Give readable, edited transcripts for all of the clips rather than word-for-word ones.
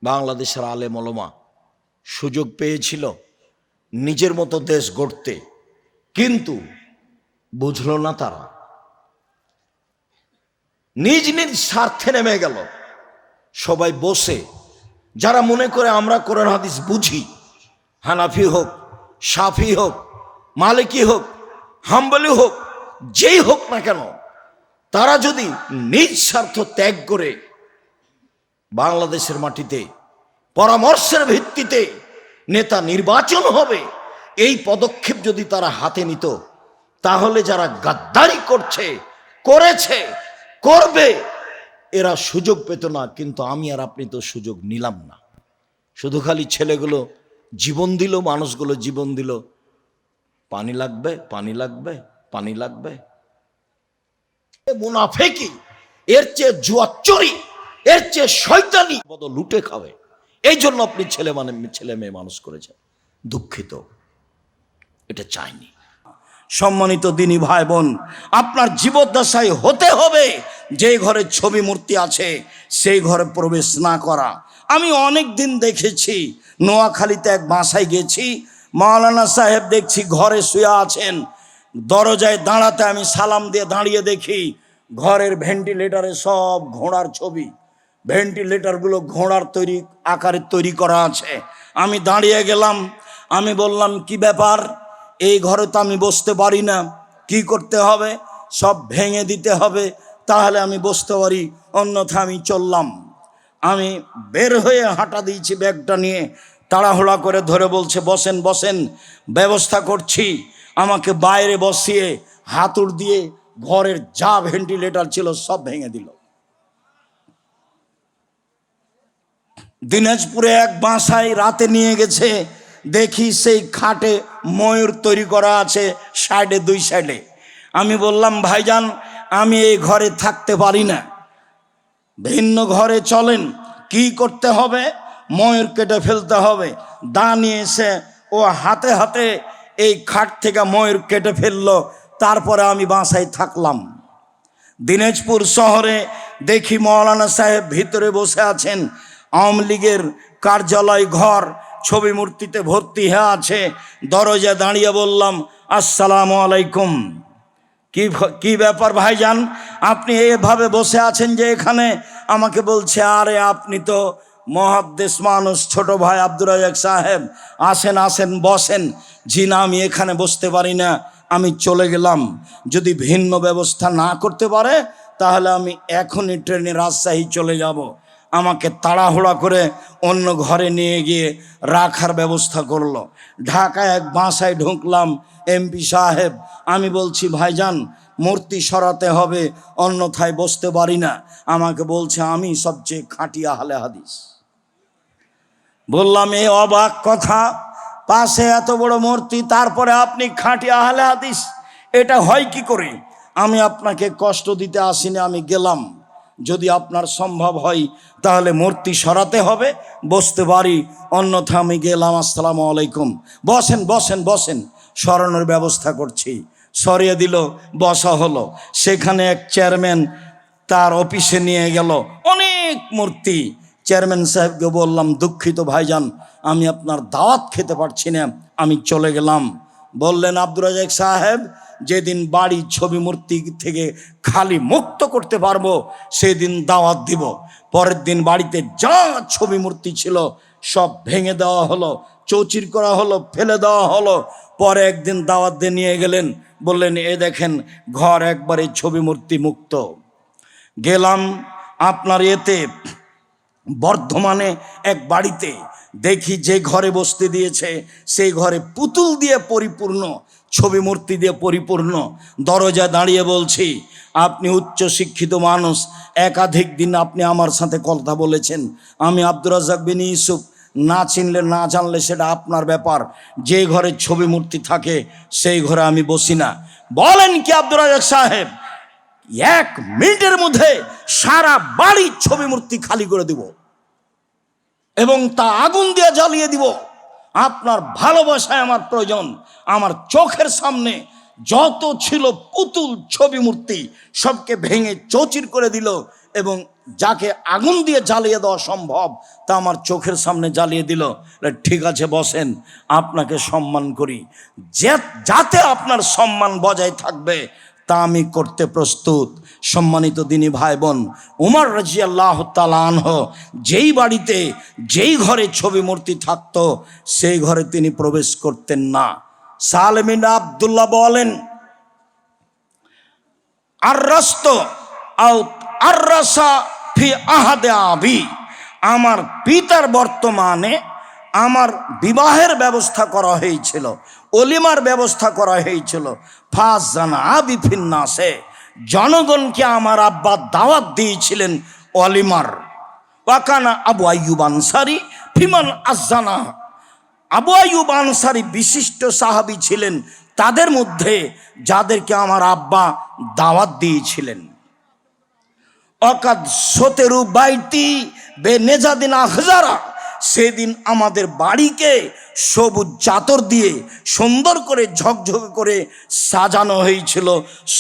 বাংলাদেশের আলেম ওলামা সুযোগ পেয়েছিল নিজের মতো দেশ গড়তে, কিন্তু বুঝলো না তারা, নিজ নিজ স্বার্থে নেমে গেল। সবাই বসে যারা মনে করে আমরা কোরআন হাদিস বুঝি, হানাফি হোক, শাফি হোক, মালিকি হোক, হাম্বলি হোক, যেই হোক না কেন, তারা যদি নিজ স্বার্থ ত্যাগ করে বাংলাদেশের মাটিতে পরামর্শের ভিত্তিতে নেতা নির্বাচন হবে, এই পদক্ষেপ যদি তারা হাতে নিত, তাহলে যারা গাদ্দারি করেছে, করবে, এরা সুযোগ পেত না। কিন্তু আমি আর আপনি তো সুযোগ নিলাম না। শুধু খালি ছেলেগুলো জীবন দিল, মানুষগুলো জীবন দিল, পানি লাগবে, পানি লাগবে, পানি লাগবে। মুনাফেকি, এর চেয়ে জুয়াচুরি, এর চেয়ে শয়তানি বদ লুটে খাবে। এই জন্য আপনি ছেলে মেয়ে মানুষ করেছেন। দুঃখিত, এটা চাইনি। সম্মানিত দিনী ভাই বোন, আপনার জীবদ্দশায় হতে হবে যে ঘরে ছবি মূর্তি আছে সেই ঘরে প্রবেশ না করা। আমি অনেক দিন দেখেছি, নোয়াখালীতে এক বাসায় গেছি, মাওলানা সাহেব দেখছি ঘরে শুয়ে আছেন। দরজায় দাঁড়াতে আমি সালাম দিয়ে দাঁড়িয়ে দেখি ঘরের ভেন্টিলেটারে সব ঘোড়ার ছবি, ভেন্টিলেটারগুলো ঘোড়ার আকারে তৈরি করা আছে। আমি দাঁড়িয়ে গেলাম, আমি বললাম কি ব্যাপার, এই ঘরে তো আমি বসতে পারি না, কি করতে হবে? সব ভেঙে দিতে হবে, তাহলে আমি বসতে পারি, অন্যথা আমি চললাম। আমি বের হয়ে হাঁটা দিয়েছি ব্যাগটা নিয়ে, তাড়াহুড়া করে ধরে বলছে বসেন বসেন, ব্যবস্থা করছি। আমাকে বাইরে বসিয়ে হাতুড় দিয়ে ঘরের যা ভেন্টিলেটার ছিল সব ভেঙে দিল। দিনাজপুরে এক বাসায় রাতে নিয়ে গেছে, দেখি সেই খাটে ময়ূর তৈরি করা আছে সাইডে, দুই সাইডে। আমি বললাম ভাইজান, আমি এই ঘরে থাকতে পারি না, ভিন্ন ঘরে চলেন। কি করতে হবে? ময়ূর কেটে ফেলতে হবে। দা নিয়ে এসে ও হাতে হাতে এই খাট থেকে ময়ূর কেটে ফেললো। তারপরে আমি বাসায় থাকলাম। দিনাজপুর শহরে দেখি মাওলানা সাহেব ভিতরে বসে আছেন, আওয়ামী লীগের কার্যালয় ঘর ছবি মূর্তিতে ভর্তি হয়ে আছে। দরজা দাঁড়িয়ে বললাম আসসালামু আলাইকুম। কি ব্যাপার ভাইজান, আপনি এভাবে বসে আছেন যে এখানে? আমাকে বলছে আরে আপনি তো মহাদ্দেশ মানুষ, ছোট ভাই আব্দুর রাজ্জাক সাহেব, আসেন আসেন বসেন। জি না, আমি এখানে বসতে পারি না, আমি চলে গেলাম। যদি ভিন্ন ব্যবস্থা না করতে পারে তাহলে আমি এখনই ট্রেনে রাজশাহী চলে যাব। আমাকে তাড়াহুড়া করে অন্য ঘরে নিয়ে গিয়ে রাখার ব্যবস্থা করলো। ঢাকায় এক বাসায় ঢুকলাম, এমপি সাহেব। আমি বলছি ভাইজান মূর্তি সরাতে হবে, অন্যথায় বসতে পারি না। আমাকে বলছে আমি সবচেয়ে খাঁটি আহলে হাদিস। বললাম এ অবাক কথা, পাশে এত বড় মূর্তি, তারপরে আপনি খাঁটি আহলে হাদিস, এটা হয় কি করে? আমি আপনাকে কষ্ট দিতে আসিনি, আমি গেলাম। যদি আপনার সম্ভব হয় তাহলে মূর্তি সরাতে হবে, বসতে পারি, অন্যথা আমি গেলাম। আসসালামু আলাইকুম। বসেন বসেন বসেন, সরানোর ব্যবস্থা করছি। সরিয়ে দিল, বসা হলো। সেখানে এক চেয়ারম্যান তার অফিসে নিয়ে গেল অনেক মূর্তি। চেয়ারম্যান সাহেবকে বললাম দুঃখিত ভাইজান, আমি আপনার দাওয়াত খেতে পারছি না, আমি চলে গেলাম। বললেন আব্দুর রাজ্জাক সাহেব, যেদিন বাড়ি ছবি মূর্তি থেকে খালি মুক্ত করতে পারবো সেদিন দাওয়াত দিব। পরের দিন বাড়িতে যা ছবি মূর্তি ছিল সব ভেঙে দেওয়া হলো, চৌচির করা হলো, ফেলে দেওয়া হলো। পরে একদিন দাওয়াত দিয়ে নিয়ে গেলেন, বললেন এ দেখেন ঘর একবারে ছবি মূর্তি মুক্ত। গেলাম আপনার এতে বর্ধমানে এক বাড়িতে, দেখি যে ঘরে বসতে দিয়েছে সেই ঘরে পুতুল দিয়ে পরিপূর্ণ, ছবি মূর্তি দিয়ে পরিপূর্ণ। দরজা দাঁড়িয়ে বলছি আপনি উচ্চ শিক্ষিত মানুষ, একাধিক দিন আপনি আমার সাথে কথা বলেছেন, আমি আব্দুর রাজ্জাক বিন ইউসুফ, না চিনলে না জানলে সেটা আপনার ব্যাপার। যে ঘরে ছবি মূর্তি থাকে সেই ঘরে আমি বসি না। বলেন কি আব্দুর রাজ্জাক সাহেব, 1 মিনিটের মধ্যে সারা বাড়ি ছবি মূর্তি খালি করে দিব এবং তা আগুন দিয়ে জ্বালিয়ে দিব। আপনার ভালোবাসায় আমার প্রয়োজন। আমার চোখের সামনে যত ছিল পুতুল ছবি মূর্তি সবকে ভেঙে চৌচির করে দিল এবং যাকে আগুন দিয়ে জ্বালিয়ে দেওয়া সম্ভব তা আমার চোখের সামনে জ্বালিয়ে দিল। ঠিক আছে বসেন, আপনাকে সম্মান করি, যাতে আপনার সম্মান বজায় থাকবে তা আমি করতে প্রস্তুত। সম্মানিত দিনী ভাই বোন, উমর রাদিয়াল্লাহু তাআলা আনহু যেই বাড়িতে যেই ঘরে ছবি মূর্তি থাকতো সেই ঘরে তিনি প্রবেশ করতেন না। সালেম বিন আব্দুল্লাহ বলেন, আমার পিতার বর্তমানে আমার বিবাহের ব্যবস্থা করা হয়েছিল, অলিমার ব্যবস্থা করা হয়েছিল। ফাজানা আবি ফিন্নাসে, জনগণকে আমার আব্বা দাওয়াত দিয়েছিলেন অলিমার। ওয়াকানা আবু আইয়ুব আনসারী ফিমান আজানা, আবু আইয়ুব আনসারী বিশিষ্ট সাহাবী ছিলেন তাদের মধ্যে যাদেরকে আমার আব্বা দাওয়াত দিয়েছিলেন। অকাদ সতেরু বাইতি বে নেজাদিন আখজারা, সেদিন আমাদের বাড়িকে সবুজ চাদর দিয়ে সুন্দর করে ঝকঝকে করে সাজানো হয়েছিল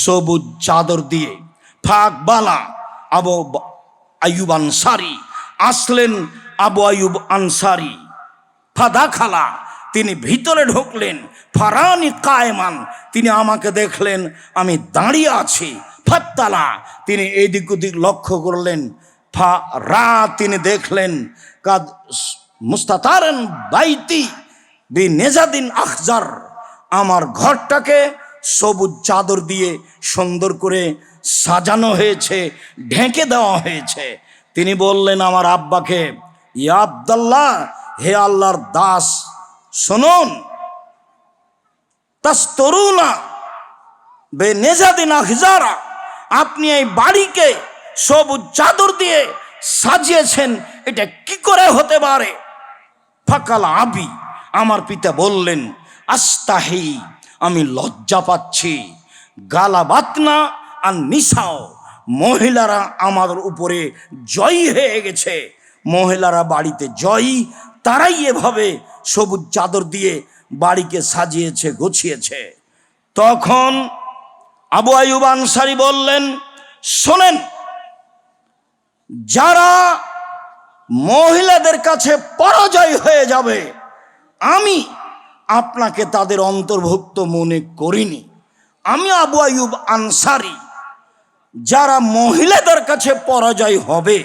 সবুজ চাদর দিয়ে। ফাকবালা আবু আইয়ুব আনসারী, আসলেন আবু আইয়ুব আনসারী। ফাদা খালা, তিনি ভিতরে ঢুকলেন। ফারানি কায়মান, তিনি আমাকে দেখলেন আমি দাঁড়িয়ে আছি। ফাত্তালা, তিনি এদিক ওদিক লক্ষ্য করলেন। রা, তিনি দেখলেন কাদ মুস্তাতারান বাইতি বি নেজাদিন আখজার, আমার ঘরটাকে সবুজ চাদর দিয়ে সুন্দর করে সাজানো হয়েছে, ঢেকে দেওয়া হয়েছে। তিনি বললেন আমার আব্বাকে, ইয়া আব্দুল্লাহ, হে আল্লাহর দাস, শুনুন, তাস্তরুনা বে নেজাদিন আখজারা, আপনি এই বাড়িকে সবুজ চাদর দিয়ে সাজিয়েছেন, এটা কি করে হতে পারে? ফাকাল আবি, আমার পিতা বললেন, আস্তাহি, আমি লজ্জা পাচ্ছি। গালাবাতনা আর নিসাও, মহিলারা আমাদের উপরে জয়ী হয়ে গেছে, মহিলারা বাড়িতে জয়ী, তারাই এভাবে সবুজ চাদর দিয়ে বাড়িকে সাজিয়েছে, গুছিয়েছে। তখন আবু আইয়ুব আনসারী বললেন, শোনেন, যারা মহিলাদের কাছে পরাজয় হয়ে যাবে আমি আপনাকে তাদের অন্তর্ভুক্ত মনে করিনি। আমি আবু আইয়ুব আনসারী, যারা মহিলাদের কাছে পরাজয় হবে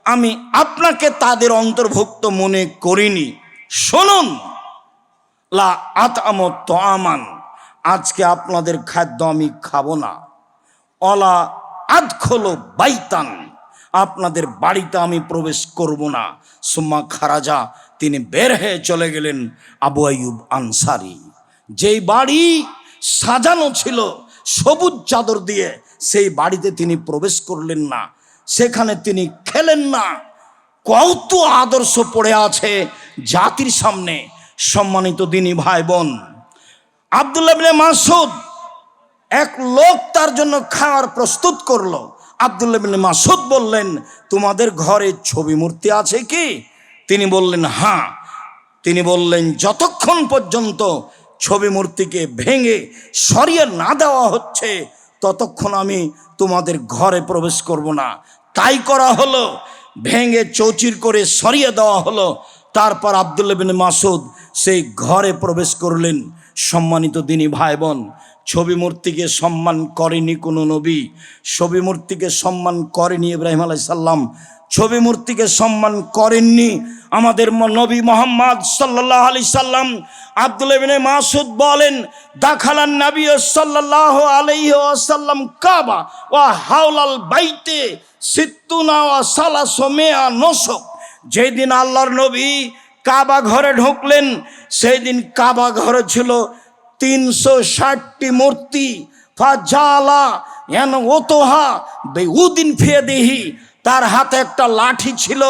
আমি আপনাকে তাদের অন্তর্ভুক্ত মনে করিনি। শুনুন, লা আতআমু তাআমান, আজকে আপনাদের খাদ্য আমি খাবো না। অলা আদখুলু বাইতান, আপনাদের বাড়িতে আমি প্রবেশ করব না। সুম্মা খারাজা, তিনি বের হয়ে চলে গেলেন। আবু আইয়ুব আনসারী যেই বাড়ি সাজানো ছিল সবুজ চাদর দিয়ে, সেই বাড়িতে তিনি প্রবেশ করলেন না, সেখানে তিনি খেলেন না। কত আদর্শ পড়ে আছে জাতির সামনে। সম্মানিত দিনী ভাই বোন, আব্দুল্লাহ ইবনে মাসউদ, এক লোক তার জন্য খাওয়ার প্রস্তুত করলো। আব্দুল্লাহ ইবনে মাসউদ বললেন, তোমাদের ঘরে ছবি মূর্তি আছে কি? তিনি বললেন হ্যাঁ। তিনি বললেন, যতক্ষণ পর্যন্ত ছবি মূর্তিকে ভেঙে সরিয়ে না দেওয়া হচ্ছে ততক্ষণ আমি তোমাদের ঘরে প্রবেশ করব না। তাই করা হলো, ভেঙে চৌচির করে সরিয়ে দেওয়া হলো। তারপর আব্দুল্লাহ ইবনে মাসউদ সেই ঘরে প্রবেশ করলেন। সম্মানিত দিনী ভাই বোন, ছবি মূর্তিকে সম্মান করেনি কোনো নবী, ছবি মূর্তিকে সম্মান করেনি ইব্রাহিম আলাইহিস সালাম, ছবি মূর্তিকে সম্মান করেননি আমাদের নবী মুহাম্মদ সাল্লাল্লাহু আলাইহি সাল্লাম। আব্দুল্লাহ ইবনে মাসউদ বলেন, দাখালান নবী সাল্লাল্লাহু আলাইহি ওয়াসাল্লাম কাবা ওয়া হাওলাল বাইতে সিত্তুনা ওয়া সালাসুমিয়া নসক, যেদিন আল্লাহর নবী কাবা ঘরে ঢুকলেন সেই দিন কাবা ঘরে ছিল 360টি মূর্তি। ফাজালা এন ওতোহা বেউদিন ফিয়েদিহি, তার হাতে একটা লাঠি ছিল,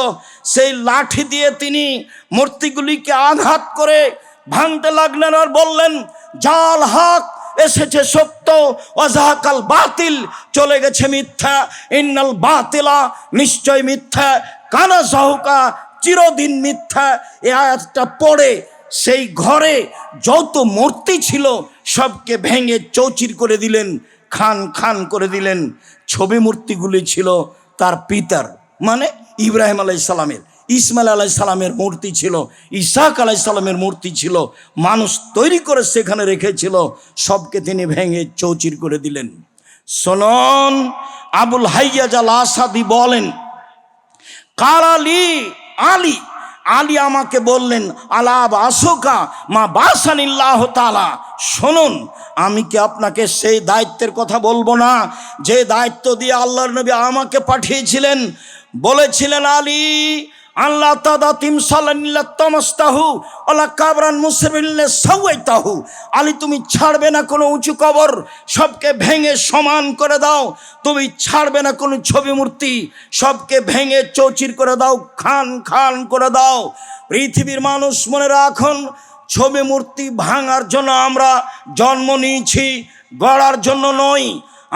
সেই লাঠি দিয়ে তিনি মূর্তিগুলিকে আঘাত করে ভাঙতে লাগলেন আর বললেন, জাল হক, এসেছে সত্য, ওয়াজাহাকাল বাতিল, চলে গেছে মিথ্যা, ইন্নাল বাতিলা, নিশ্চয় মিথ্যা, কানা জাহুকা, চিরদিন মিথ্যা। এই আয়াতটা পড়ে সেই ঘরে যত মূর্তি ছিল সবকে ভেঙে চৌচির করে দিলেন, খান খান করে দিলেন। ছবি মূর্তিগুলি ছিল তার পিতার মানে ইব্রাহিম আলাইসাল্লামের, ইসমাইল আলাইসাল্লামের মূর্তি ছিল, ইসাক আলাইসাল্লামের মূর্তি ছিল, মানুষ তৈরি করে সেখানে রেখেছিল, সবকে তিনি ভেঙে চৌচির করে দিলেন। শোনন, আবুল হাইয়াজ আল আসাদি বলেন, কালালি আলী, আলী আমাকে বললেন, আলাব আসোকা মা বাসানিল্লাহ তাআলা, শুনুন আমি কি আপনাকে সেই দায়িত্বের কথা বলবো না যে দায়িত্ব দিয়ে আল্লাহর নবী আমাকে পাঠিয়েছিলেন? বলেছিলেন, আলী আল্লাহ তাদা তিমসাল্লাহ তমস্তাহু আল্লাহ কাবরান মুসরিল্লে সাওয়াইতাহু, আলী তুমি ছাড়বে না কোনো উঁচু কবর, সবকে ভেঙে সমান করে দাও। তুমি ছাড়বে না কোনো ছবি মূর্তি, সবকে ভেঙে চৌচির করে দাও, খান খান করে দাও। পৃথিবীর মানুষ মনে রাখুন, ছবি মূর্তি ভাঙার জন্য আমরা জন্ম নিয়েছি, গড়ার জন্য নয়।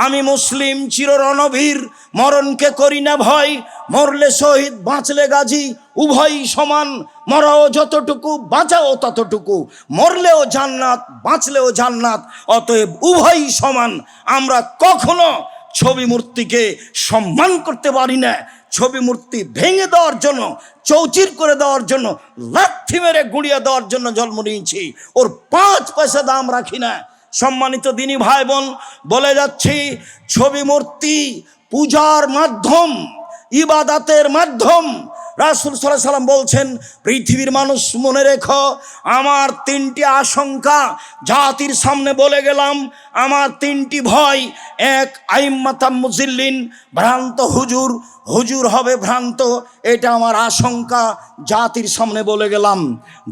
আমি মুসলিম চির রণবীর, মরণকে করি না ভয়, মরলে শহীদ বাঁচলে গাজী, উভয়ই সমান। মরাও যতটুকু বাঁচাও ততটুকু, মরলেও জান্নাত বাঁচলেও জান্নাত, অতএব উভয়ই সমান। আমরা কখনো ছবি মূর্তিকে সম্মান করতে পারি না। ছবি মূর্তি ভেঙে দেওয়ার জন্য, চৌচির করে দেওয়ার জন্য, লাথি মেরে গুঁড়িয়ে দেওয়ার জন্য জন্ম নিয়েছি, ওর 5 পয়সা দাম রাখি না। সম্মানিত দিনী ভাই বোন, বলে যাচ্ছি, ছবি মূর্তি পূজার মাধ্যম, ইবাদাতের মাধ্যম। রাসূল সাল্লাল্লাহু আলাইহি ওয়াসাল্লাম বলছেন, পৃথিবীর মানুষ মনে রেখো, আমার 3টি আশঙ্কা জাতির সামনে বলে গেলাম, আমার 3টি ভয়। 1, আইম্মাতাম মুজিল্লিন, ভ্রান্ত হুজুর, হুজুর হবে ভ্রান্ত, এটা আমার আশঙ্কা, জাতির সামনে বলে গেলাম।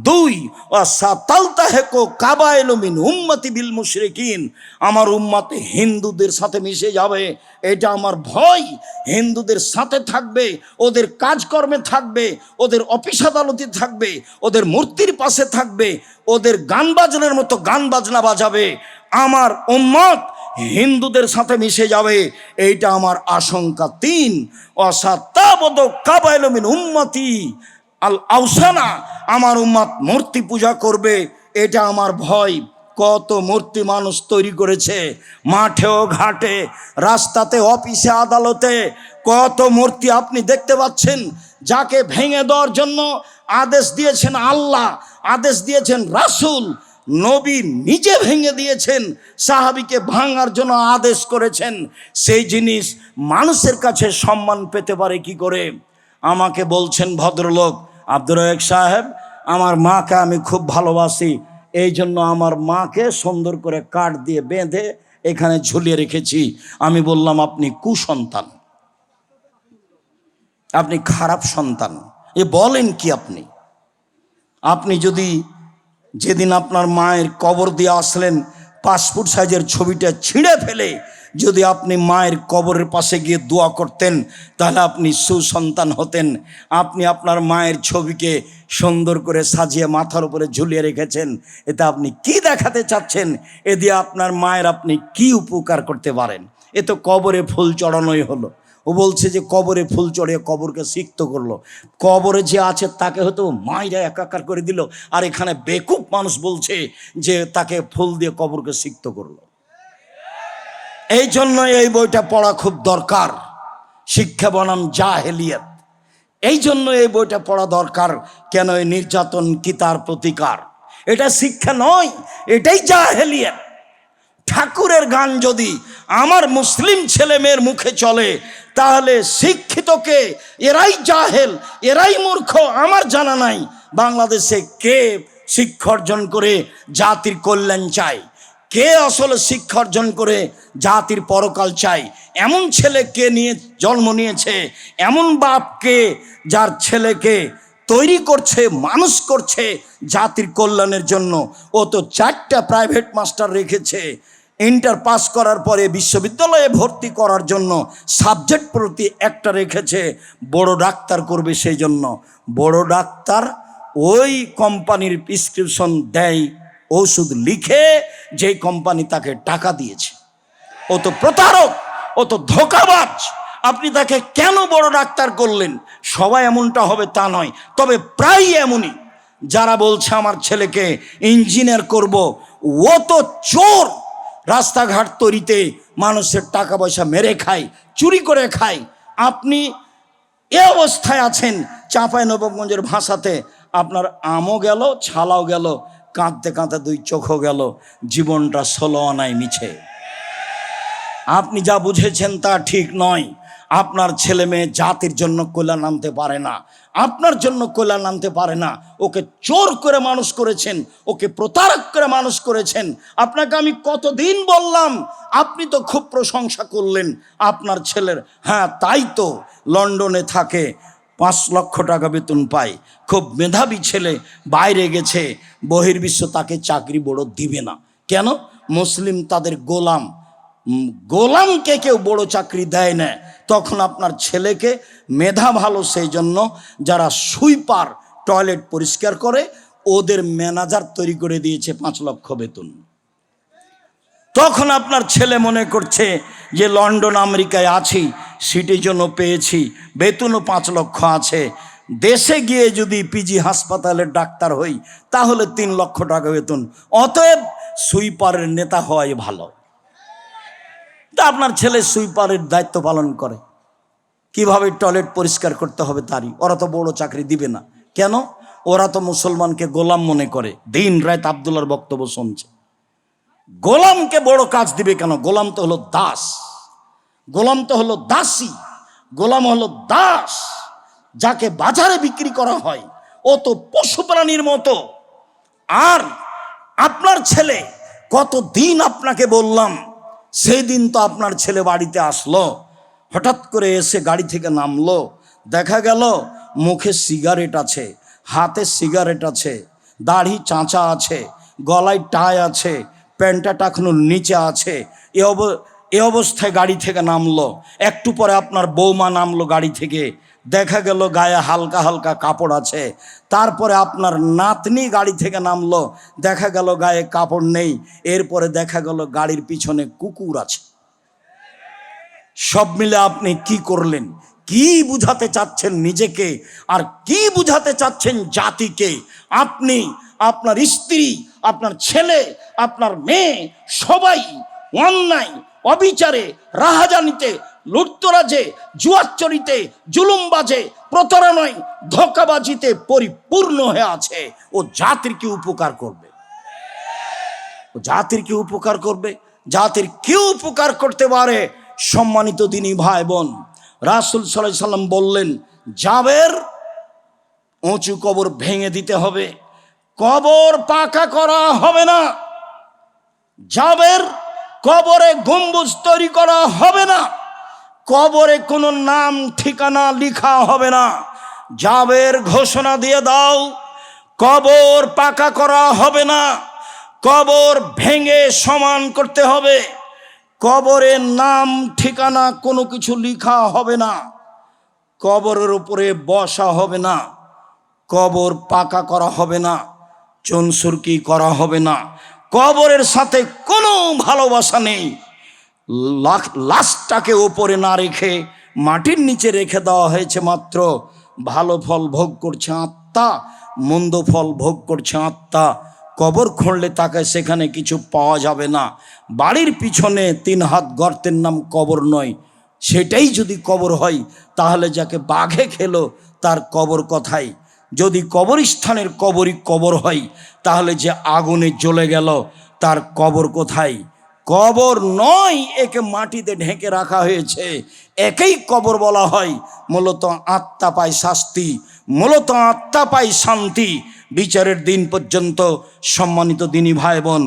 2, ওয়াসাতালতাহিকু কাবাইলু মিন উম্মতি বিল মুশরিকিন, আমার উম্মত হিন্দুদের সাথে মিশে যাবে, এটা আমার ভয়। হিন্দুদের সাথে থাকবে, ওদের কাজকর্মে থাকবে, ওদের অফিস আদালতে থাকবে, ওদের মূর্তির পাশে থাকবে, ওদের গান বাজনার মতো গান বাজনা বাজাবে, আমার উম্মত হিন্দুদের সাথে মিশে যাবে, এইটা আমার আশঙ্কা। 3, অসাতাবদ কাবাইলু মিন উম্মতি আল আওসানা, আমার উম্মত মূর্তি পূজা করবে, এটা আমার ভয়। কত মূর্তি মানুষ তৈরি করেছে, মাঠেও ঘাটে, রাস্তাতে, অফিসে আদালতে, কত মূর্তি আপনি দেখতে পাচ্ছেন। যাকে ভেঙে দেওয়ার জন্য আদেশ দিয়েছেন আল্লাহ, আদেশ দিয়েছেন রাসূল, নবী নিজে ভেঙে দিয়েছেন, সাহাবীকে ভাঙার জন্য আদেশ করেছেন, সেই জিনিস মানুষের কাছে সম্মান পেতে পারে কি করে? আমাকে বলছেন ভদ্রলোক, আব্দুর রাজ্জাক সাহেব, আমার মাকে আমি খুব ভালোবাসি, এই জন্য আমার মাকে সুন্দর করে কাঠ দিয়ে বেঁধে এখানে ঝুলিয়ে রেখেছি। আমি বললাম, আপনি কুসন্তান, আপনি খারাপ সন্তান, এ বলেন কি আপনি? আপনি যদি যেদিন আপনার মায়ের কবর দিয়ে আসলেন, পাসপোর্ট সাইজের ছবিটা ছিঁড়ে ফেলে যদি আপনি মায়ের কবরের পাশে গিয়ে দোয়া করতেন, তাহলে আপনি সুসন্তান হতেন। আপনি আপনার মায়ের ছবিকে সুন্দর করে সাজিয়ে মাথার উপরে ঝুলিয়ে রেখেছেন, এতে আপনি কি দেখাতে চাচ্ছেন? এ দিয়ে আপনার মায়ের আপনি কি উপকার করতে পারেন? এ তো কবরে ফুল চড়ানোই হলো। ও বলছে যে কবরে ফুল চড়িয়ে কবরকে সিক্ত করলো, কবরে যে আছে তাকে হয়তো মায়েরা একাকার করে দিল, আর এখানে বেকুব মানুষ বলছে যে তাকে ফুল দিয়ে কবরকে সিক্ত করলো। এই জন্য এই বইটা পড়া খুব দরকার, শিক্ষা বনাম জাহেলিয়াত। এই জন্য এই বইটা পড়া দরকার। কেন? এই নির্যাতন কি তার প্রতিকার? এটা শিক্ষা নয়, এটাই জাহেলিয়াত। ঠাকুরের গান যদি আমার মুসলিম ছেলে মেয়ের মুখে চলে, তাহলে শিক্ষিতকে এরাই জাহেল, এরাই মূর্খ। আমার জানা নাই বাংলাদেশে কে শিক্ষা অর্জন করে জাতির কল্যাণ চায়, কে আসলে শিক্ষা অর্জন করে জাতির পরকাল চাই। এমন ছেলে কে নিয়ে জন্ম নিয়েছে, এমন বাপকে যার ছেলেকে তৈরি করছে, মানুষ করছে জাতির কল্যাণের জন্য। ও তো 4টা প্রাইভেট মাস্টার রেখেছে, ইন্টার পাস করার পরে বিশ্ববিদ্যালয়ে ভর্তি করার জন্য সাবজেক্ট প্রতি একটা রেখেছে, বড় ডাক্তার করবে। সেই জন্য বড় ডাক্তার ওই কোম্পানির প্রেসক্রিপশন দেয়, ওষুধ লিখে, যেই কোম্পানি তাকে টাকা দিয়েছে। ও তো প্রতারক, ও তো ধোঁকাবাজ। আপনি তাকে কেন বড় ডাক্তার করলেন? সবাই এমনটা হবে তা নয়, তবে প্রায় এমনই। যারা বলছে আমার ছেলেকে ইঞ্জিনিয়ার করব, ও তো চোর। রাস্তাঘাট তৈরিতে মানুষের টাকা পয়সা মেরে খায়, চুরি করে খায়। আপনি এ অবস্থায় আছেন, চাঁপাইনবাবগঞ্জের ভাষাতে আপনার আমও গেল, ছালাও গেল, কাঁদতে কাঁদতে দুই চোখও গেল, জীবনটা 16 আনায় মিছে। আপনি যা বুঝেছেন তা ঠিক নয়। আপনার ছেলে মেয়ে জাতির জন্য কল্যাণ আনতে পারে না, আপনার জন্য কল্যাণ আনতে পারে না। ওকে চোর করে মানুষ করেছেন, ওকে প্রতারক করে মানুষ করেছেন। আপনাকে আমি কতদিন বললাম, আপনি তো খুব প্রশংসা করলেন আপনার ছেলের। হ্যাঁ তাই তো, লন্ডনে থাকে, 5 লক্ষ টাকা বেতন পায়, খুব মেধাবী ছেলে, বাইরে গেছে, বহির্বিশ্ব তাকে চাকরি বড় দিবে না। কেন? মুসলিম তাদের গোলাম, গোলামকে কেউ বড় চাকরি দেয় না। তখন আপনার ছেলেকে মেধা ভালো, সেই জন্য যারা সুইপার টয়লেট পরিষ্কার করে ওদের ম্যানেজার তৈরি করে দিয়েছে 5 লক্ষ বেতন। তখন আপনার ছেলে মনে করছে যে লন্ডন আমেরিকায় আছি, সিটির জন্য পেয়েছি, বেতনও 5 লক্ষ আছে, দেশে গিয়ে যদি পিজি হাসপাতালের ডাক্তার হই তাহলে 3 লক্ষ টাকা বেতন, অতএব সুইপারের নেতা হওয়াই ভালো। তা আপনার ছেলে সুইপারের দায়িত্ব পালন করে, কিভাবে টয়লেট পরিষ্কার করতে হবে তারই। ওরা তো বড় চাকরি দিবে না। কেন? ওরা তো মুসলমানকে গোলাম মনে করে, দিন রাত আব্দুল্লাহর বক্তব্য শুনছে। গোলামকে বড় কাজ দিবে কেন? গোলাম তো হলো দাস, গোলাম তো হলো দাসী, গোলাম হলো দাস, যাকে বাজারে বিক্রি করা হয়। ও তো পশু প্রাণীর মতো। আর আপনার ছেলে, কতদিন আপনাকে বললাম, সেই দিন তো আপনার ছেলে বাড়িতে আসলো, হঠাৎ করে এসে গাড়ি থেকে নামলো, দেখা গেল মুখে সিগারেট আছে, হাতে সিগারেট আছে, দাড়ি চাঁচা আছে, গলায় টাই আছে, প্যান্টটা টাকনুর নিচে আছে। এ অবস্থায় গাড়ি থেকে নামলো। একটু পরে আপনার বৌমা নামলো গাড়ি থেকে, দেখা গেল গায়ে হালকা হালকা কাপড় আছে। তারপরে আপনার নাতনি গাড়ি থেকে নামলো, দেখা গেল গায়ে কাপড় নেই। এরপরে দেখা গেল গাড়ির পিছনে কুকুর আছে। সব মিলে আপনি কি করলেন? কি বুঝাতে চাচ্ছেন নিজেকে, আর কি বুঝাতে চাচ্ছেন জাতিকে? আপনি, আপনার স্ত্রী, আপনার ছেলে, আপনার মেয়ে, সবাই অন্যায়, অবিচারে, রাহাজানিতে, লুটতরাজে, জুয়াচরিতে, জুলুমবাজে, প্রতারণায়, ধোঁকাবাজিতে পরিপূর্ণ হয়ে আছে। ও জাতির কি উপকার করবে? ও জাতির কি উপকার করবে? জাতির কি উপকার করতে পারে? সম্মানিত দিনী ভাই বোন, রাসূল সাল্লাল্লাহু আলাইহি সাল্লাম বললেন, জাবের উঁচু কবর ভেঙে দিতে হবে, কবর পাকা করা হবে না। জাবের কবরে গম্বুজ তৈরি করা হবে না, কবরে কোনো নাম ঠিকানা লিখা হবে না। জাবের ঘোষণা দিয়ে দাও, কবর পাকা করা হবে না, কবর ভেঙে সমান করতে হবে, কবরের নাম ঠিকানা কোনো কিছু লিখা হবে না, কবরের উপরে বসা হবে না, কবর পাকা করা হবে না, চুনসুরকি করা হবে না, কবরের সাথে কোনো ভালোবাসা নেই। লাশটাকে উপরে না রেখে মাটির নিচে রেখে দেওয়া হয়েছে মাত্র। ভালো ফল ভোগ করছে আত্মা, মন্দ ফল ভোগ করছে আত্মা। কবর খুঁড়লে তাকে সেখানে কিছু পাওয়া যাবে না। বাড়ির পিছনে 3 হাত গর্তের নাম কবর নয়, সেটাই যদি কবর হয় তাহলে যাকে বাঘে খেলো তার কবর কোথায়? যদি কবরস্থানের কবরই কবর হয় তাহলে যে আগুনে জ্বলে গেল তার কবর কোথায়? কবর নয়, একে মাটিতে ঢেকে রাখা হয়েছে, একেই কবর বলা হয়। মূলত আত্মা পায় শাস্তি, মূলত আত্মা পায় শান্তি বিচারের দিন পর্যন্ত। সম্মানিত দিনী ভাই বোন,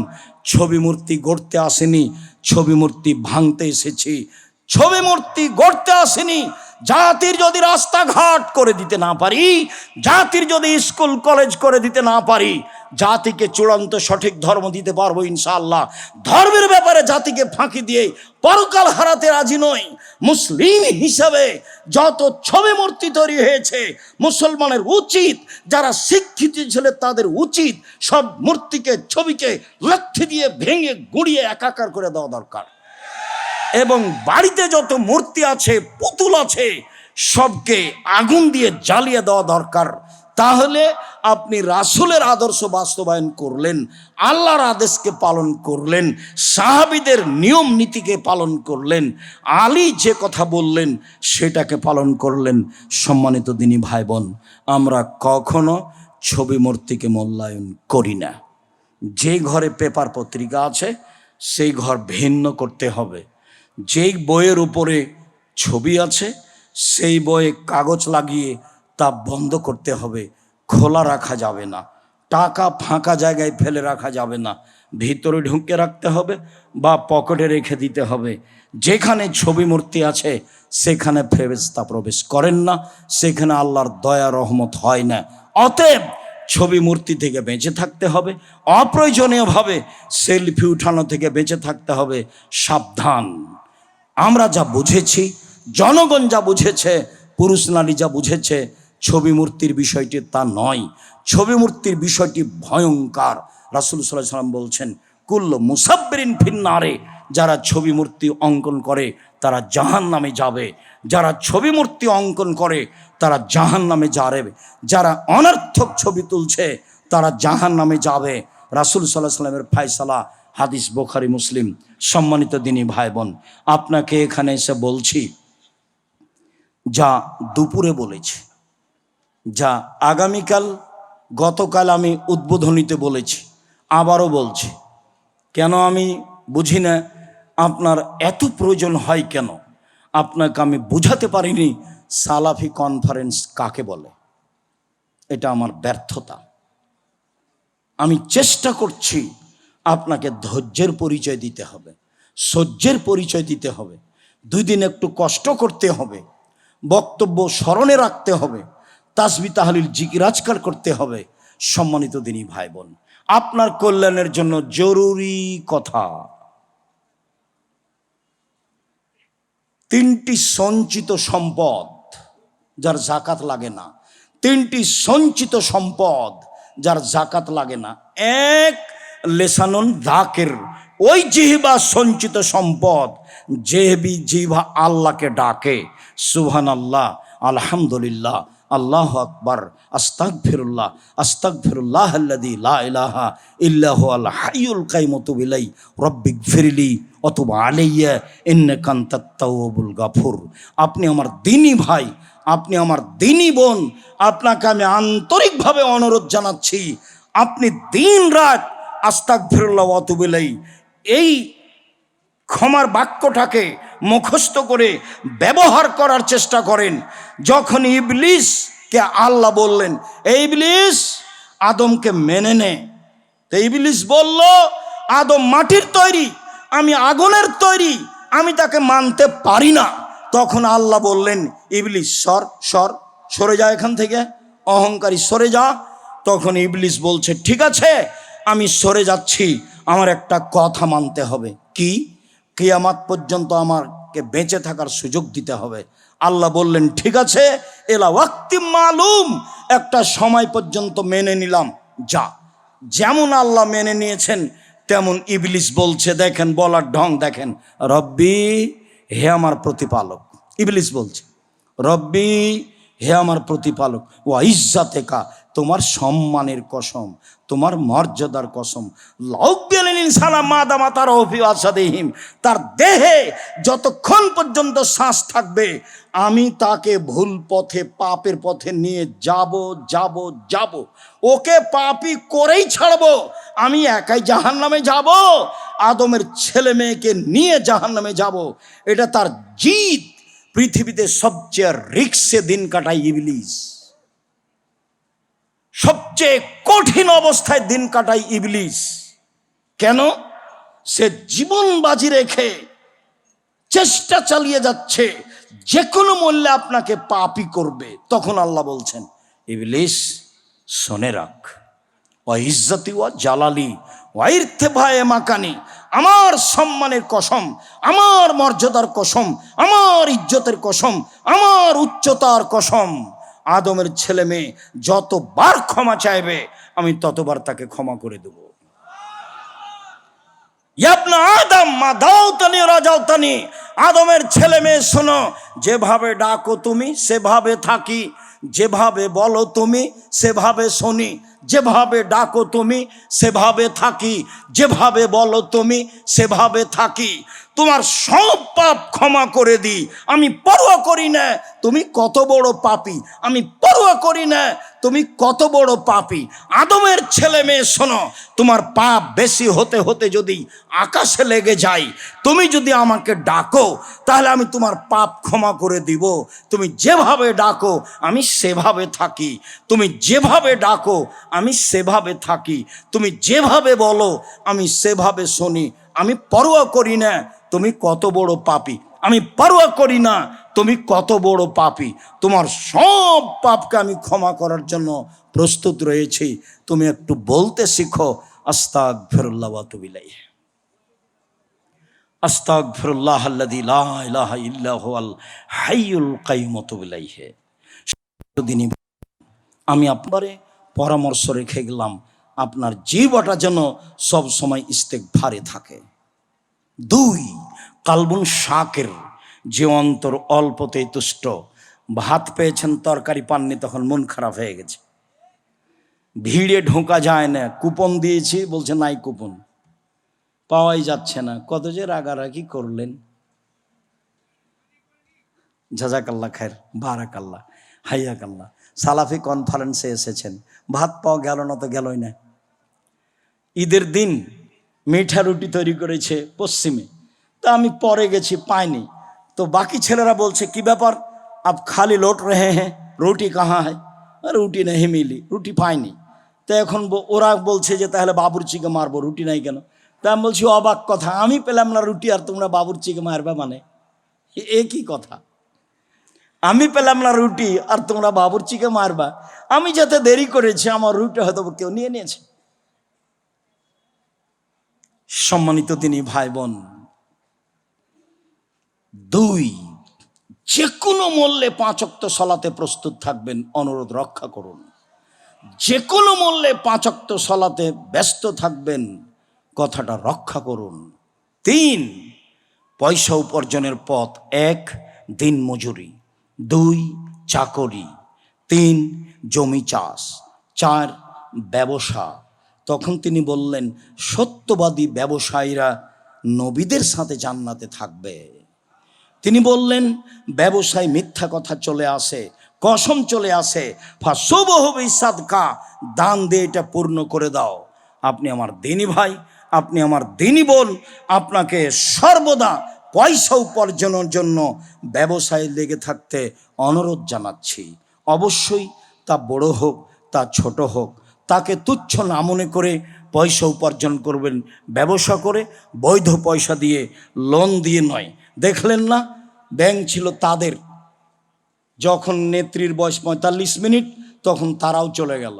ছবি মূর্তি গড়তে আসেনি, ছবি মূর্তি ভাঙতে এসেছি। ছবি মূর্তি গড়তে আসেনি। জাতির যদি রাস্তাঘাট করে দিতে না পারি, জাতির যদি স্কুল কলেজ করে দিতে না পারি, জাতিকে চূড়ান্ত সঠিক ধর্ম দিতে পারবো ইনশাআল্লাহ। ধর্মের ব্যাপারে জাতিকে ফাঁকি দিয়ে পরকাল হারাতে রাজি নই। মুসলিম হিসাবে যত ছবি মূর্তি তৈরি হয়েছে, মুসলমানের উচিত, যারা শিক্ষিত ছিল তাদের উচিত সব মূর্তিকে, ছবিকে লাথি দিয়ে ভেঙে গুঁড়িয়ে একাকার করে দেওয়া দরকার। এবং বাড়িতে যত মূর্তি আছে, পুতুল আছে, সবকে আগুন দিয়ে জ্বালিয়ে দেওয়া দরকার। তাহলে আপনি রাসূলের আদর্শ বাস্তবায়ন করলেন, আল্লাহর আদেশকে পালন করলেন, সাহাবীদের নিয়ম নীতিকে পালন করলেন, আলী যে কথা বললেন সেটাকে পালন করলেন। সম্মানিত দিনী ভাই বোন, আমরা কখনো ছবি মূর্তিকে মূল্যায়ন করি না। যে ঘরে পেপার পত্রিকা আছে সেই ঘর ভিন্ন করতে হবে। যেই বইয়ের উপরে ছবি আছে সেই বইয়ে কাগজ লাগিয়ে তা বন্ধ করতে হবে, খোলা রাখা যাবে না। টাকা ফাঁকা জায়গায় ফেলে রাখা যাবে না, ভিতরে ঢুকে রাখতে হবে বা পকেটে রেখে দিতে হবে। যেখানে ছবি মূর্তি আছে সেখানে ফেরেশতা প্রবেশ করেন না, সেখানে আল্লাহর দয়া রহমত হয় না। অতএব ছবি মূর্তি থেকে বেঁচে থাকতে হবে, অপ্রয়োজনীয়ভাবে সেলফি উঠানো থেকে বেঁচে থাকতে হবে। সাবধান। আমরা যা বুঝেছি, জনগণ যা বুঝেছে, পুরুষ নারী যা বুঝেছে, ছবি মূর্তির বিষয়টি তা নয়। ছবি মূর্তির বিষয়টি ভয়ঙ্কর। রাসূল সাল্লাল্লাহু আলাইহি ওয়াসাল্লাম বলছেন, কুল্লু মুসাব্বিরিন ফিন্নারে, যারা ছবি মূর্তি অঙ্কন করে তারা জাহান্নামে যাবে। যারা ছবি মূর্তি অঙ্কন করে তারা জাহান্নামে যাবে। যারা অনর্থক ছবি তুলছে তারা জাহান্নামে যাবে। রাসূল সাল্লাল্লাহু আলাইহি ওয়াসাল্লামের ফয়সালা, হাদিস বুখারী মুসলিম। সম্মানিত দিনী ভাই বোন, আপনাকে এখানে এসে বলছি, যা দুপুরে বলেছি, যা আগামীকাল, গতকাল আমি উদ্বোধনীতে বলেছি, আবারও বলছি। কেন আমি বুঝি না আপনার এত প্রয়োজন হয় কেন। আপনাকে আমি বুঝাতে পারিনি সালাফি কনফারেন্স কাকে বলে। এটা আমার ব্যর্থতা। আমি চেষ্টা করছি আপনাকে ধৈর্যের পরিচয় দিতে হবে, সহ্যের পরিচয় দিতে হবে। 2 দিন একটু কষ্ট করতে হবে, বক্তব্য স্মরণে রাখতে হবে, তাসবিহ তাহলিল জিকির আজকার করতে হবে। সম্মানিত দিনী ভাই বোন, আপনার কল্যাণের জন্য জরুরি কথা, 3টি সঞ্চিত সম্পদ যার জাকাত লাগে না। 3টি সঞ্চিত সম্পদ যার জাকাত লাগে না। 1, লেসানুন যাকির, ওই জিহ্বা সঞ্চিত সম্পদ, জিহ্বা আল্লাহকে ডাকে, সুবহানাল্লাহ, আলহামদুলিল্লাহ, আল্লাহু আকবার, আস্তাগফিরুল্লাহ, আস্তাগফিরুল্লাহ আল্লাযী লা ইলাহা ইল্লা হুয়াল হাইয়ুল কাইয়ুম বিলাই রব্বিগফিরলি অতুব আলাইয়া ইন্নাকা আনতাত তাওয়াবুল গাফুর। আপনি আমার দিনী ভাই, আপনি আমার দিনী বোন, আপনাকে আমি আন্তরিকভাবে অনুরোধ জানাচ্ছি, আপনি দিন রাত আস্তাগফিরুল্লাহ ওয়া আতুবু ইলাই এই ক্ষমার বাক্যটাকে মুখস্থ করে ব্যবহার করার চেষ্টা করেন। যখন ইবলিসকে আল্লাহ বললেন, এই ইবলিস আদমকে মেনে নে, তো ইবলিস বলল, আদম মাটির তৈরি, আমি আগুনের তৈরি, আমি তাকে মানতে পারি না। তখন আল্লাহ বললেন, ইবলিস সরে যা এখান থেকে, অহংকারী সরে যা। তখন ইবলিস বলছে, ঠিক আছে আমি সরে যাচ্ছি, আমার একটা কথা মানতে হবে। কি? কিয়ামত পর্যন্ত আমাকে বেঁচে থাকার সুযোগ দিতে হবে। আল্লাহ বললেন, ঠিক আছে, এলা ওয়াক্তি মালুম, একটা সময় পর্যন্ত মেনে নিলাম, যা। যেমন আল্লাহ মেনে নিয়েছেন তেমন ইবলিস বলছে, দেখেন বলার ঢং দেখেন, রব্বি, হে আমার প্রতিপালক। ইবলিস বলছে, রব্বি, হে আমার প্রতিপালক, ওয়া ইজ্জাতেকা, তোমার সম্মানের কসম, তোমার মর্যাদার কসম, তার দেহে যতক্ষণ পর্যন্ত শ্বাস থাকবে আমি তাকে ভুল পথে, পাপের পথে নিয়ে যাব, ওকে পাপী করেই ছাড়বো। আমি একাই জাহান্নামে যাব, আদমের ছেলে মেয়েকে নিয়ে জাহান্নামে যাব। এটা তার জিদ। পৃথিবীতে সবচেয়ে রিক্সে দিন কাটায় ইবলিস, সবচেয়ে কঠিন অবস্থায় দিন কাটায় ইবলিস। কেন? সে জীবন বাজি রেখে চেষ্টা চালিয়ে যাচ্ছে যে কোনো মূল্যে আপনাকে পাপী করবে। তখন আল্লাহ বলছেন, ইবলিস শুনে রাখ, ওয়া ইজ্জতি ওয়া জালালি ওয়া ইরতিফায়ে মাকানি, আমার সম্মানের কসম, আমার মর্যাদার কসম, আমার ইজ্জতের কসম, আমার উচ্চতার কসম, আদমের ছেলে মেয়ে যতবার ক্ষমা চাইবে আমি ততবার তাকে ক্ষমা করে দেব। ইয়াবনা আদম মা দাওতানি রাজাওতানি, আদমের ছেলে মেয়ে শোনো, যেভাবে ডাকো তুমি সেভাবে থাকি, যেভাবে বলো তুমি সেভাবে শুনি, যেভাবে ডাকো তুমি সেভাবে থাকি, যেভাবে বলো তুমি সেভাবে থাকি। তোমার সব পাপ ক্ষমা করে দিই, আমি পরোয়া করি না তুমি কত বড় পাপী, আমি পরোয়া করি না তুমি কত বড় পাপী। আদমের ছেলে মেয়ে শোনো, তোমার পাপ বেশি হতে হতে যদি আকাশে লেগে যায়, তুমি যদি আমাকে ডাকো তাহলে আমি তোমার পাপ ক্ষমা করে দিব। তুমি যেভাবে ডাকো আমি সেভাবে থাকি, তুমি যেভাবে ডাকো আমি সেভাবে থাকি, তুমি যেভাবে বলো আমি সেভাবে শুনি। আমি পরোয়া করি না তুমি কত বড় পাপী, আমি পরোয়া করি না তুমি কত বড় পাপী। তোমার সব পাপকে আমি ক্ষমা করার জন্য প্রস্তুত রয়েছি। তুমি একটু বলতে শিখো, আস্তাগফিরুল্লাহ ওয়া আতুবু ইলাইহি, আস্তাগফিরুল্লাহ আল্লাযী লা ইলাহা ইল্লা হুয়াল হাইয়ুল কাইয়্যুম ওয়া আতুবু ইলাইহি। দিনই আমি আপনারে পরামর্শ রেখে গেলাম, আপনার জীবনটা যেন সব সময় ইস্তেগফারে থাকে। 2, কালবুন শাকের, যে অন্তর অল্পতেই তুষ্ট। ভাত পেয়েছেন তরকারি পাননি, তখন মন খারাপ হয়ে গেছে, ভিড়ে ঢোকা যায় না, কুপন দিয়েছি বলছে নাই কুপন পাওয়াই যাচ্ছে না, কত যে রাগারাগি করলেন। জাজাকাল্লাহ খায়ের, বারাকাল্লাহ, হাইয়াকাল্লাহ। সালাফি কনফারেন্সে এসেছেন, ভাত পাওয়া গেল না তো গেলই না। ঈদের দিন মিঠা রুটি তৈরি করেছে পশ্চিমে, তা আমি পরে গেছি পাইনি, তো বাকি ছেলেরা বলছে কি ব্যাপার আপ খালি লৌট রহে হ্যাঁ, রুটি কাহা হয়, রুটি নেই মিলি, রুটি পাইনি। তো এখন ওরা বলছে যে তাহলে বাবুর্চিকে মারবো, রুটি নাই কেন? তা আমি বলছি অবাক কথা, আমি পেলাম না রুটি আর তোমরা বাবুর্চিকে মারবে, মানে এ কি কথা? আমি পেলাম না রুটি আর তোমরা বাবুর্চিকে মারবা, আমি যাতে দেরি করেছি আমার রুটি হয়তো কেউ নিয়ে নিয়েছে। সম্মানিত তিনি ভাই বোন, 2, যে কোনো মূল্যে 5 ওয়াক্ত সালাতে প্রস্তুত থাকবেন, অনুরোধ রক্ষা করুন। যে কোনো মূল্যে 5 ওয়াক্ত সালাতে ব্যস্ত থাকবেন, কথাটা রক্ষা করুন। 3, পয়সা উপার্জনের পথ। 1, দিন মজুরি। 2, চাকরি। 3, জমি চাষ। 4, ব্যবসা। তখন তিনি বললেন সত্যবাদী ব্যবসায়ীরা নবীদের সাথে জান্নাতে থাকবে। তিনি বললেন ব্যবসায় মিথ্যা কথা চলে আসে, কসম চলে আসে, ফাসুবহু সাদকা, দান দিয়ে এটা পূর্ণ করে দাও। আপনি আমার দিনী ভাই, আপনি আমার দিনী বোন, আপনাকে সর্বদা পয়সা উপার্জনের জন্য ব্যবসায় লেগে থাকতে অনুরোধ জানাচ্ছি। অবশ্যই তা বড় হোক তা ছোট হোক, তাকে তুচ্ছ না মনে করে পয়সা উপার্জন করবেন, ব্যবসা করে বৈধ পয়সা দিয়ে, লোন দিয়ে নয়। দেখলেন না ব্যাংক ছিল তাদের, যখন নেত্রীর বয়স 45 মিনিট তখন তারাও চলে গেল,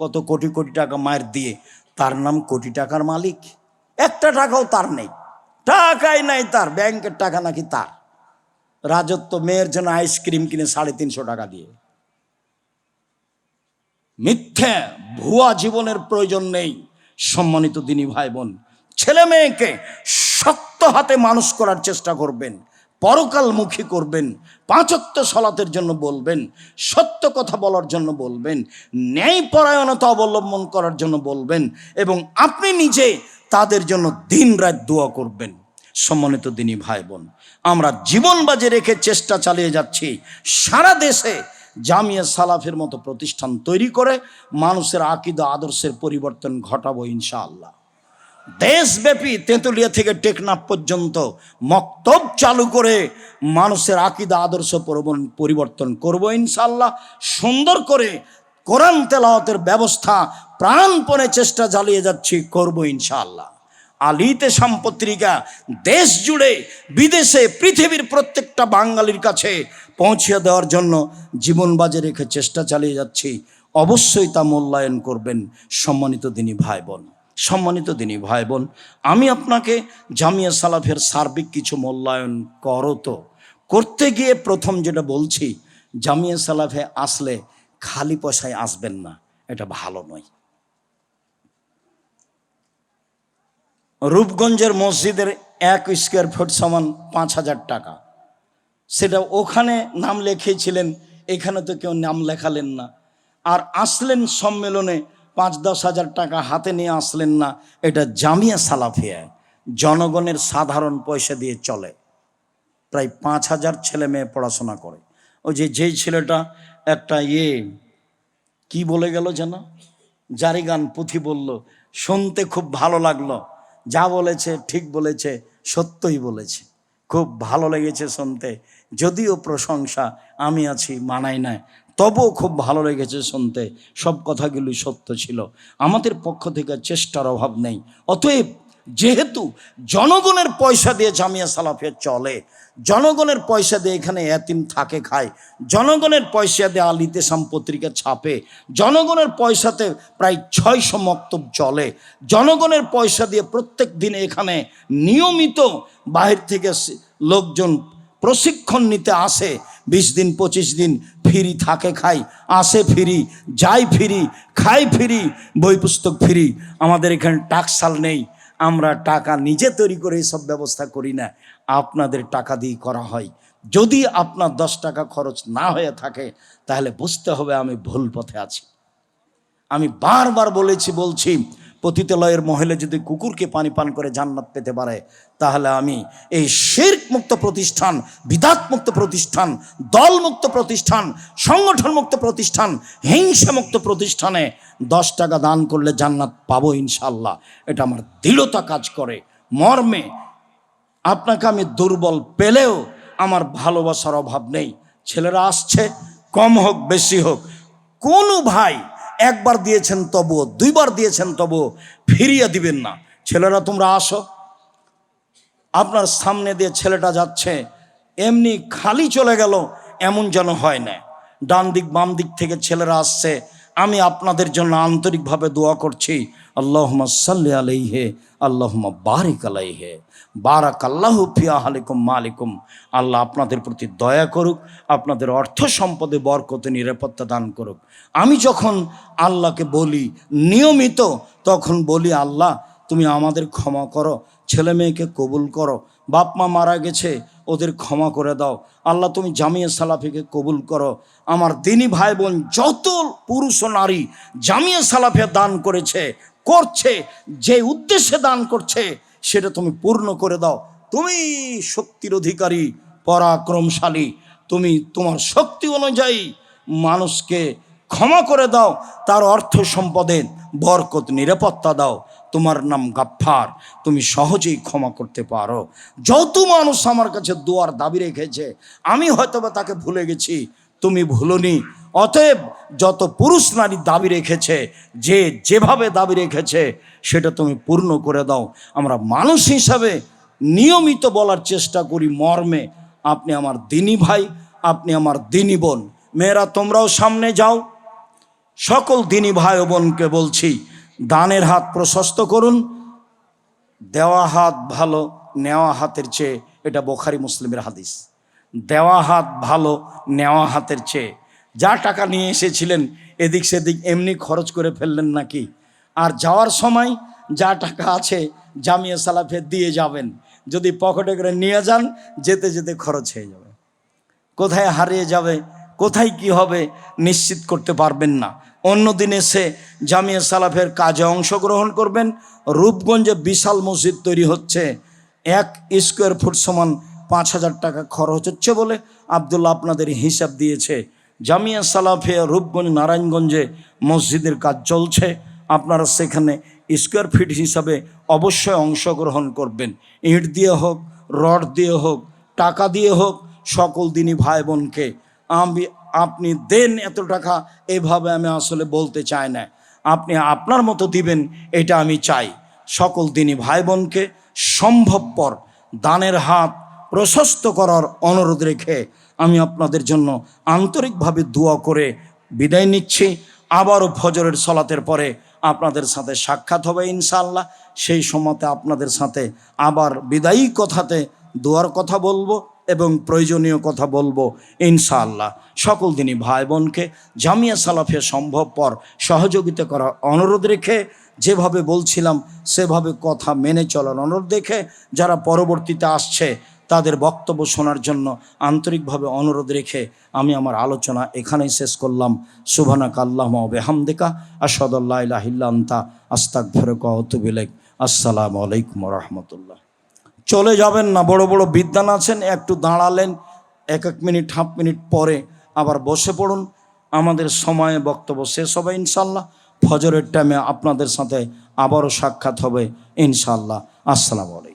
কত কোটি কোটি টাকা মায়ের দিয়ে। তার নাম কোটি টাকার মালিক, একটা টাকাও তার নেই, টাকাই নাই তার, ব্যাংকের টাকা নাকি তার। রাজত্ব, মেয়ের জন্য আইসক্রিম কিনে 350 টাকা দিয়ে। মিথ্যে ভুয়া জীবনের প্রয়োজন নেই। সম্মানিত দিনী ভাই বোন, ছেলে মেয়েকে শক্ত হাতে মানুষ করার চেষ্টা করবেন, পরকালমুখী করবেন, 5 ওয়াক্ত সালাতের জন্য বলবেন, সত্য কথা বলার জন্য বলবেন, ন্যায়পরায়ণতা অবলম্বন করার জন্য বলবেন, এবং আপনি নিজে তাদের জন্য দিন রাত দোয়া করবেন। সম্মানিত দিনী ভাই বোন, আমরা জীবন বাজি রেখে চেষ্টা চালিয়ে যাচ্ছি সারা দেশে জামিয়া সালাফের মতো প্রতিষ্ঠান তৈরি করে মানুষের আকীদা আদর্শের পরিবর্তন ঘটাবো ইনশাআল্লাহ। দেশব্যাপী তেঁতুলিয়া থেকে টেকনাফ পর্যন্ত মক্তব চালু করে মানুষের আকীদা আদর্শ পরিবর্তন করব ইনশাআল্লাহ। সুন্দর করে কোরআন তেলাওয়াতের ব্যবস্থা প্রাণপণে চেষ্টা চালিয়ে যাচ্ছি, করব ইনশাআল্লাহ। আলিতে পত্রিকা দেশ জুড়ে বিদেশে পৃথিবীর প্রত্যেকটা বাঙালির কাছে পৌঁছে দেওয়ার জন্য জীবন বাজি রেখে চেষ্টা চালিয়ে যাচ্ছি। অবশ্যই তা মূল্যায়ন করবেন। সম্মানিত দিনী ভাই বোন, সম্মানিত দিনী ভাই বোন, আমি আপনাকে জামিয়া সালাফের সার্বিক কিছু মূল্যায়ন করো, তো করতে গিয়ে প্রথম যেটা বলছি, জামিয়া সালাফে আসলে খালি পয়সায় আসবেন না, এটা ভালো নয়। রূপগঞ্জের মসজিদের 1 স্কোয়ার ফুট সমান 5000 টাকা, সেটা ওখানে নাম লিখিয়েছিলেন এখানে তো কেউ নাম লেখালেন না, আর আসলেন সম্মেলনে 5-10 হাজার টাকা হাতে নিয়ে আসলেন না। এটা জামিয়া সালাফিয়া জনগণের সাধারণ পয়সা দিয়ে চলে। প্রায় 5,000 ছেলে মেয়ে পড়াশোনা করে। ওই যেই ছেলেটা একটা কি বলে গেল যেন, জারি গান পুঁথি বলল, শুনতে খুব ভালো লাগলো। যা বলেছে ঠিক বলেছে, সত্যই বলেছে, খুব ভালো লেগেছে শুনতে। যদিও প্রশংসা আমি আছি মানাই নাই, তবুও খুব ভালো লেগেছে শুনতে। সব কথাগুলি সত্য ছিল। আমাদের পক্ষ থেকে চেষ্টার অভাব নেই। অতএব যেহেতু জনগণের পয়সা দিয়ে জামিয়া সালাফিয়া চলে, জনগণের পয়সা দিয়ে এখানে এতিম থাকে খায়, জনগণের পয়সা দিয়ে আল ইতিসাম পত্রিকা ছাপে, জনগণের পয়সাতে প্রায় 600 মক্তব চলে, জনগণের পয়সা দিয়ে প্রত্যেক দিন এখানে নিয়মিত বাহির থেকে লোকজন প্রশিক্ষণ নিতে আসে। 20 দিন 25 দিন ফ্রি থাকে খায়, আসে ফ্রি, যায় ফ্রি, খায় ফ্রি, বই পুস্তক ফ্রি। আমাদের এখানে টাকশাল নেই, আমরা টাকা নিজে তৈরি করে এইসব ব্যবস্থা করি না, আপনাদের টাকা দিয়ে করা হয়। যদি আপনার 10 টাকা খরচ না হয়ে থাকে তাহলে বুঝতে হবে আমি ভুল পথে আছি। আমি বারবার বলছি, পতিতালয়ের মহলে যদি কুকুরকে পানি পান করে জান্নাত পেতে পারে, তাহলে আমি এই শিরক মুক্ত প্রতিষ্ঠান, বিদাত মুক্ত প্রতিষ্ঠান, দল মুক্ত প্রতিষ্ঠান, সংগঠন মুক্ত প্রতিষ্ঠান, হিংসা মুক্ত প্রতিষ্ঠানে 10 টাকা দান করলে জান্নাত পাবো ইনশাল্লাহ। এটা আমার দৃঢ়তা কাজ করে। মর্মে আপনাকে আমি দুর্বল পেলেও আমার ভালোবাসার অভাব নেই। ছেলেরা আসছে, কম হোক বেশি হোক, কোনো ভাই একবার দিয়েছেন তবুও, 2 বার দিয়েছেন তবুও ফিরিয়ে দিবেন না। ছেলেরা তোমরা আসো। আপনার সামনে দিয়ে ছেলেটা যাচ্ছে, এমনি খালি চলে গেল এমন যেন হয় না। ডান দিক বাম দিক থেকে ছেলেরা আসছে, আমি আপনাদের জন্য আন্তরিকভাবে দোয়া করছি, আল্লাহুম্মা সাল্লি আলাইহি আল্লাহুম্মা বারিক আলাইহি বারাকাল্লাহু ফি আহলিকুম মালিকুম। আল্লাহ আপনাদের প্রতি দয়া করুক, আপনাদের অর্থ সম্পদে বরকতে নিরাপত্তা দান করুক। আমি যখন আল্লাহকে বলি নিয়মিত, তখন বলি, আল্লাহ তুমি আমাদের ক্ষমা করো, ছেলে মেয়েকে কবুল করো, বাপ মা মারা গেছে ওদের ক্ষমা করে দাও। আল্লাহ তুমি জামিয়া সালাফিকে কবুল করো। আমার দিনী ভাই বোন যত পুরুষ ও নারী জামিয়া সালাফিয়া দান করেছে, করছে, যে উদ্দেশ্যে দান করছে সেটা তুমি পূর্ণ করে দাও। তুমি শক্তির অধিকারী, পরাক্রমশালী, তুমি তোমার শক্তি অনুযায়ী মানুষকে ক্ষমা করে দাও, তার অর্থ সম্পদে বরকত নিরাপত্তা দাও। তোমার নাম গাফফার, তুমি সহজেই ক্ষমা করতে পারো। যত মানুষ আমার কাছে দোয়ার দাবি রেখেছে, আমি হয়তোবা তাকে ভুলে গেছি, তুমি ভুলনি। অতএব যত পুরুষ নারী দাবি রেখেছে, যে যেভাবে দাবি রেখেছে সেটা তুমি পূর্ণ করে দাও। আমরা মানুষ হিসাবে নিয়মিত বলার চেষ্টা করি মর্মে, আপনি আমার দিনী ভাই, আপনি আমার দিনী বোন। মেয়েরা তোমরাও সামনে যাও। সকল দিনী ভাই ও বোনকে বলছি, দানের হাত প্রশস্ত করুন। দেওয়া হাত ভালো নেওয়া হাতের চেয়ে, এটা বুখারী মুসলিমের হাদিস। দেওয়া হাত ভালো নেওয়া হাতের চেয়ে। যা টাকা নিয়ে এসেছিলেন এদিক সেদিক এমনি খরচ করে ফেললেন নাকি? আর যাওয়ার সময় যা টাকা আছে জামিয়া সালাফিয়া দিয়ে যাবেন। যদি পকেটে করে নিয়ে যান, যেতে যেতে খরচ হয়ে যাবে। কোথায় হারিয়ে যাবে, কোথায় কি হবে নিশ্চিত করতে পারবেন না। অন্য দিন এসে জামিয়া সালাফের কাজে অংশগ্রহণ করবেন। রূপগঞ্জে বিশাল মসজিদ তৈরি হচ্ছে, 1 স্কোয়ার ফুট সমান 5,000 টাকা খরচ হচ্ছে বলে আবদুল্লাহ আপনাদের হিসাব দিয়েছে। জামিয়া সালাফিয়া রূপগঞ্জ নারায়ণগঞ্জে মসজিদের কাজ চলছে। আপনারা সেখানে স্কোয়ার ফিট হিসাবে অবশ্যই অংশগ্রহণ করবেন। ইট দিয়ে হোক, রড দিয়ে হোক, টাকা দিয়ে হোক, সকল দিনই ভাই বোনকে আপনি দেন এত টাকা, এভাবে আমি আসলে বলতে চাই না। আপনি আপনার মতো দিবেন, এটা আমি চাই। সকল দিনই ভাই বোনকে সম্ভবপর দানের হাত প্রশস্ত করার অনুরোধ রেখে আমি আপনাদের জন্য আন্তরিকভাবে দোয়া করে বিদায় নিচ্ছি। আবারও ফজরের সলাতের পরে আপনাদের সাথে সাক্ষাৎ হবে ইনশাআল্লাহ। সেই সময়তে আপনাদের সাথে আবার বিদায়ী কথাতে দোয়ার কথা বলবো এবং প্রয়োজনীয় কথা বলবো ইনশাআল্লাহ। সকল দিনই ভাই বোনকে জামিয়া সালাফিয়া সম্ভবপর সহযোগিতা করার অনুরোধ রেখে, যেভাবে বলছিলাম সেভাবে কথা মেনে চলার অনুরোধ রেখে, যারা পরবর্তীতে আসছে তাদের বক্তব্য শোনার জন্য আন্তরিকভাবে অনুরোধ রেখে আমি আমার আলোচনা এখানেই শেষ করলাম। সুবহানাকা আল্লাহুম্মা ওয়া বিহামদিকা আশহাদু আল্লা ইলাহা ইল্লা আনতা আস্তাগফিরুকা ওয়া আতুবু ইলাইক। আসসালামু আলাইকুম ওয়া রাহমাতুল্লাহ। চলে যাবেন না, বড় বড় বিদ্বান আছেন, একটু দাঁড়ালেন, এক মিনিট হাফ মিনিট পরে আবার বসে পড়ুন। আমাদের সময়ে বক্তব্য শেষ হবে ইনশাল্লাহ। ফজরের টাইমে আপনাদের সাথে আবারও সাক্ষাৎ হবে ইনশাল্লাহ। আসসালামু আলাইকুম।